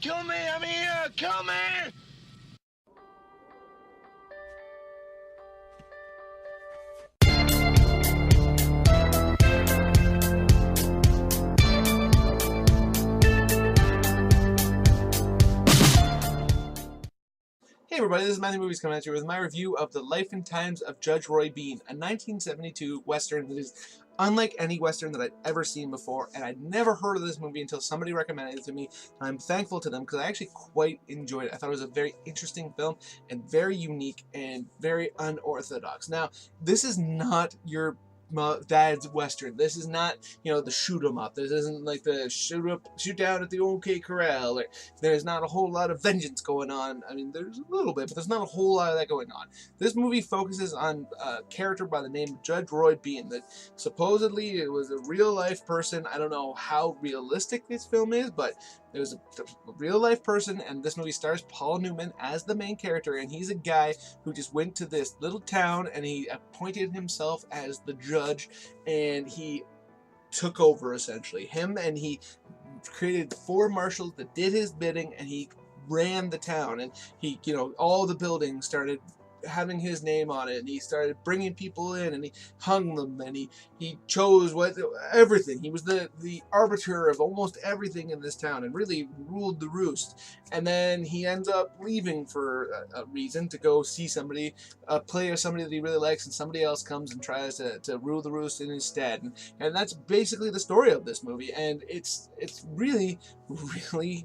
Kill me! I'm here! Kill me! Hey everybody, this is Matthew Movies coming at you with my review of The Life and Times of Judge Roy Bean, a 1972 Western that is unlike any Western that I'd ever seen before, and I'd never heard of this movie until somebody recommended it to me, and I'm thankful to them because I actually quite enjoyed it. I thought it was a very interesting film and very unique and very unorthodox. Now, this is not your dad's Western. This is not, the shoot 'em up. This isn't like the shoot down at the OK Corral. There's not a whole lot of vengeance going on. I mean, there's a little bit, but there's not a whole lot of that going on. This movie focuses on a character by the name of Judge Roy Bean. That supposedly it was a real life person. I don't know how realistic this film is, but it was a real life person, and this movie stars Paul Newman as the main character, and he's a guy who just went to this little town and he appointed himself as the judge, and he took over essentially. And he created 4 marshals that did his bidding, and he ran the town, and he, all the buildings started having his name on it, and he started bringing people in, and he hung them, and he chose everything. He was the arbiter of almost everything in this town and really ruled the roost. And then he ends up leaving for a reason to go see somebody, play somebody that he really likes, and somebody else comes and tries to rule the roost in his stead. And that's basically the story of this movie, and it's really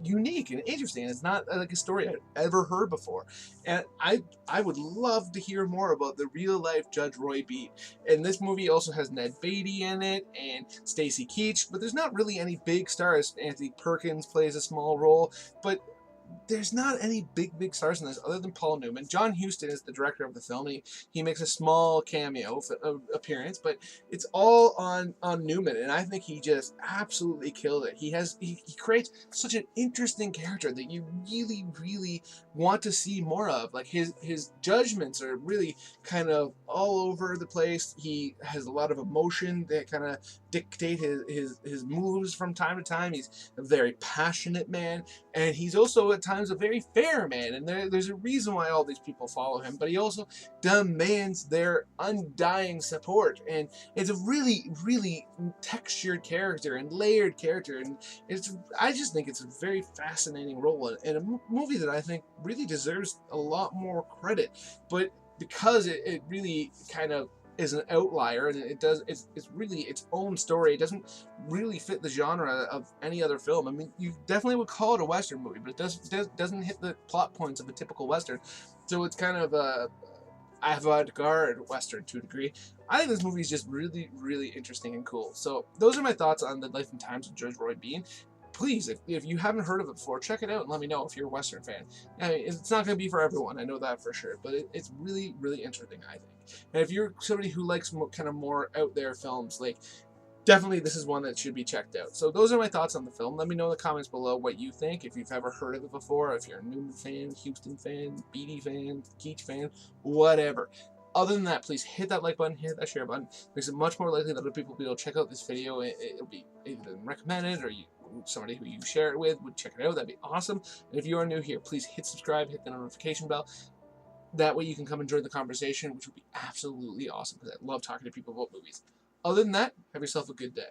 unique and interesting. It's not like a story I'd ever heard before, and I would love to hear more about the real life Judge Roy Bean. And this movie also has Ned Beatty in it and Stacy Keach, but there's not really any big stars. Anthony Perkins plays a small role, but there's not any big stars in this other than Paul Newman. John Huston is the director of the film. He makes a small cameo appearance, but it's all on Newman, and I think he just absolutely killed it. He creates such an interesting character that you really want to see more of. Like his judgments are really kind of all over the place. He has a lot of emotion that kind of dictate his moves from time to time. He's a very passionate man, and he's also at times a very fair man, and there's a reason why all these people follow him, but he also demands their undying support. And it's a really textured character and layered character, and I just think it's a very fascinating role, and a movie that I think really deserves a lot more credit. But because it really kind of is an outlier, and it's really its own story. It doesn't really fit the genre of any other film. I mean, you definitely would call it a Western movie, but it doesn't hit the plot points of a typical Western. So it's kind of a avant-garde Western to a degree. I think this movie is just really interesting and cool. So those are my thoughts on The Life and Times of Judge Roy Bean. Please, if you haven't heard of it before, check it out and let me know if you're a Western fan. I mean, it's not going to be for everyone, I know that for sure, but it's really interesting, I think. And if you're somebody who likes kind of more out there films, like, definitely this is one that should be checked out. So those are my thoughts on the film. Let me know in the comments below what you think, if you've ever heard of it before, if you're a Newman fan, Huston fan, Beatty fan, Keach fan, whatever. Other than that, please hit that like button, hit that share button. Makes it much more likely that other people will be able to check out this video. It'll be either recommended, or somebody who you share it with would check it out. That'd be awesome. And if you are new here, please hit subscribe, hit the notification bell. That way you can come and join the conversation, which would be absolutely awesome, because I love talking to people about movies. Other than that, have yourself a good day.